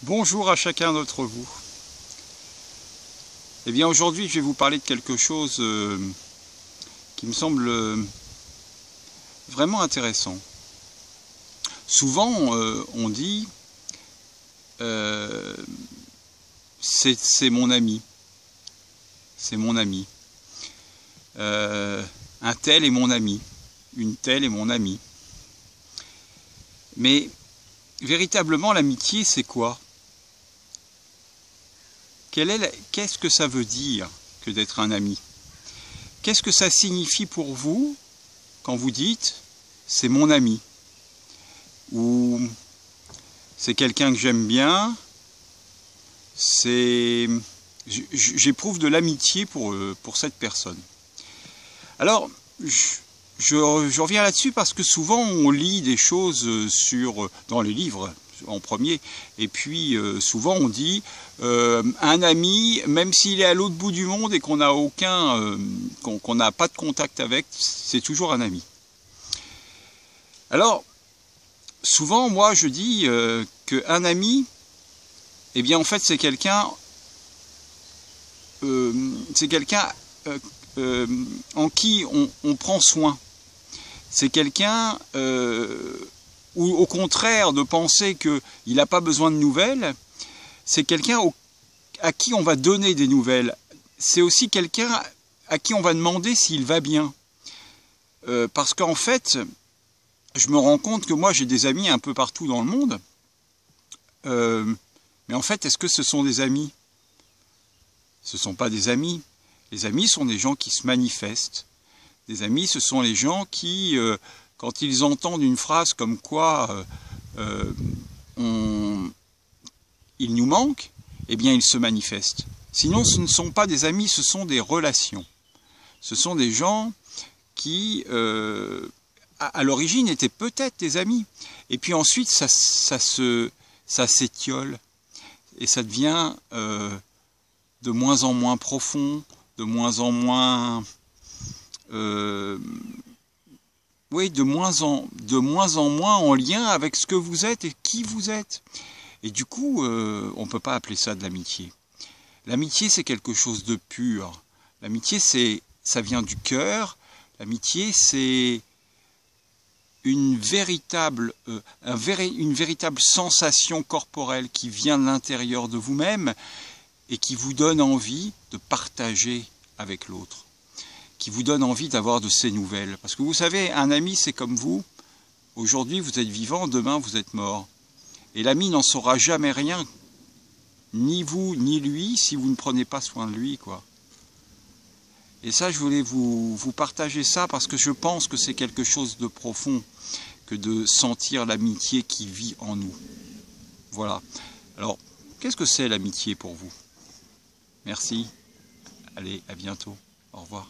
Bonjour à chacun d'entre vous. Eh bien aujourd'hui je vais vous parler de quelque chose qui me semble vraiment intéressant. Souvent on dit c'est mon ami, c'est mon ami. Un tel est mon ami, une telle est mon ami. Mais véritablement l'amitié c'est quoi ? Qu'est-ce que ça veut dire que d'être un ami? Qu'est-ce que ça signifie pour vous quand vous dites c'est mon ami? Ou c'est quelqu'un que j'aime bien, j'éprouve de l'amitié pour cette personne. Alors, je reviens là-dessus parce que souvent on lit des choses dans les livres en premier, et puis souvent on dit un ami, même s'il est à l'autre bout du monde et qu'on n'a qu'on n'a pas de contact avec, c'est toujours un ami. Alors souvent moi je dis qu'un ami, eh bien en fait c'est quelqu'un en qui on prend soin. C'est quelqu'un ou au contraire de penser qu'il n'a pas besoin de nouvelles, c'est quelqu'un à qui on va donner des nouvelles. C'est aussi quelqu'un à qui on va demander s'il va bien. Parce qu'en fait, je me rends compte que moi j'ai des amis un peu partout dans le monde. Mais en fait, est-ce que ce sont des amis? Ce ne sont pas des amis. Les amis sont des gens qui se manifestent. Des amis, ce sont les gens qui, quand ils entendent une phrase comme quoi il nous manque, eh bien ils se manifestent. Sinon, ce ne sont pas des amis, ce sont des relations. Ce sont des gens qui, à l'origine, étaient peut-être des amis. Et puis ensuite, ça s'étiole. Et ça devient de moins en moins profond, de moins en moins... oui, de moins en moins en lien avec ce que vous êtes et qui vous êtes. Et du coup, on ne peut pas appeler ça de l'amitié. L'amitié, c'est quelque chose de pur. L'amitié, ça vient du cœur. L'amitié, c'est une véritable sensation corporelle qui vient de l'intérieur de vous-même et qui vous donne envie de partager avec l'autre, qui vous donne envie d'avoir de ces nouvelles. Parce que vous savez, un ami, c'est comme vous. Aujourd'hui, vous êtes vivant, demain, vous êtes mort. Et l'ami n'en saura jamais rien, ni vous, ni lui, si vous ne prenez pas soin de lui, quoi. Et ça, je voulais vous partager ça, parce que je pense que c'est quelque chose de profond, que de sentir l'amitié qui vit en nous. Voilà. Alors, qu'est-ce que c'est l'amitié pour vous? Merci. Allez, à bientôt. Au revoir.